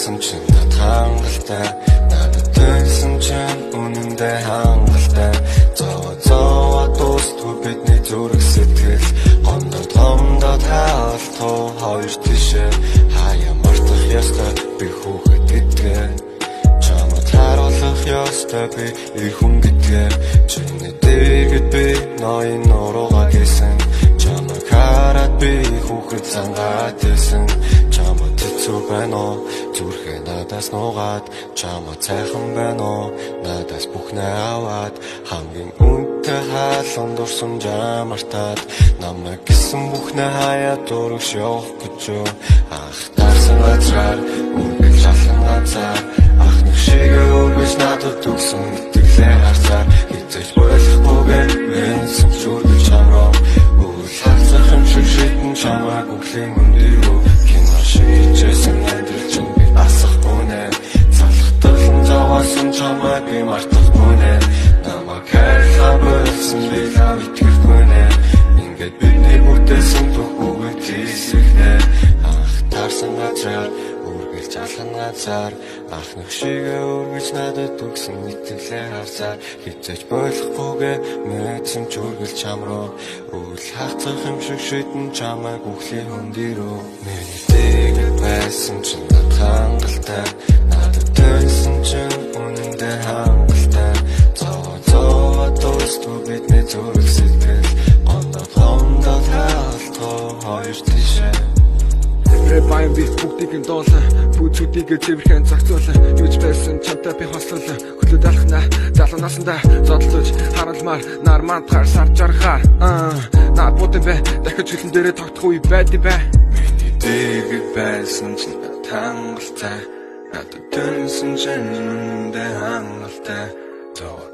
байсан чинь хангалттай надад тэнсэн чинь үнэндээ хангалттай зовоо дуустгүй бидний зүрх сэтгэл гомдоод хаалтуу хоёр тишээ хаяа мартах ёстой би хүүхэд гэдгээ чамд харуулах ёстой би их хүн гэдгээ чиний дэргэд би ноён нуруугаа гэсэн чамд хараад би хүүхэд зангаад байсан чамд хэцүү байна уу зүрхээ надаас нуугаад чамд сайхан байна уу надаас бүхнээ аваад хамгийн үнэтэй хаалган дурсан жамартаад намайг гисэн бүхнээ хаяа дурагш явах гэж юу ах тарсан газар үргэлж шалхан ганцаар ах нэг шигээ өргөж надад өгсөн итгэлээ харсаар хизээж болохгүйгээр менсэн чүрдэл чамроо үл хацах юм шиг шитэн чамайг үхлийн өндөрөө кино шиг хичээсэн амьдрал чинь би асахгүй нэ залхталан зовоосон чамайг би мартахгүй нэ намайг хайрлаа болсон би лав итгэхгүй нэ ингээд бидний бүтээсэн түүхүүгээ тийсэхнэ ах тарсан газар үргэлж алхан газар ах нэг шигээ өргөж надад өгсөн итгэлээ харсаар хизээж болохгүйгээ мэдсэн чүргэл чамруу үл хацах юм шиг шитэн чамайг үхлийн хөндөрөө миний дээгэл байсан чинь хангалттай надад тэнсэн чинь үнэндээ хангалттай зовоо дуустгүй бидний зүрх сэтгэл гомдоод хаалтуу хоёр тишээ Баян би бүгдийг нь дуулан бүцүүдийг зэвэрхэн зохицуулан юуч байсан чамтай би хослуулан хөдлөд алхнаа залуу насандаа зодлож харуулмаар нар мантахаар сарж арахаар наад бутэн бай дахиж хөлн дээрээ тогтох үе байд юм бай миний дээгэл байсан чинь хангалттай надад тэнсэн чинь үнэндээ хангалттай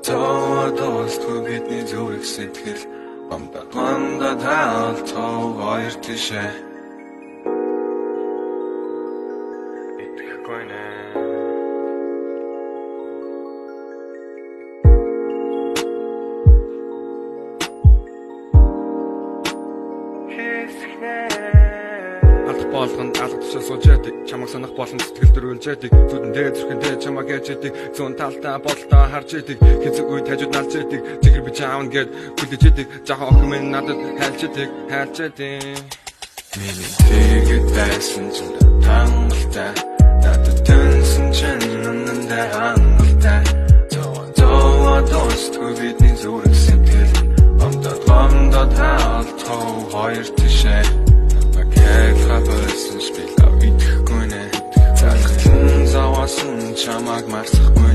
зовоо дуустгүй бидний зүрх сэтгэл гомдоод хаалтуу хоёр тишээ Алт болгонд алга тушаа сууж яадаг чамаг санах болон сэтгэл дөрвөлж яадаг зүудэн дээр зүрхэндээ чамаг яаж яадаг зүүн талдаа болтоо харж яадаг хэцэг үе тажууд налж яадаг зэгэр би чаавн гээд хүлээж яадаг жаахан охин минь надад хайлж яадаг миний дээгэл байсан чинь хангалттай надад тэнсэн чинь үнэндээ хангалттай зовоо дуустгүй бидний зүрх сэтгэл гомдоод хаалтуу хоёр тишээ хайрлаа болсон би лав итгэхгүй нэ залхтан зовоосон чамайг мартахгүй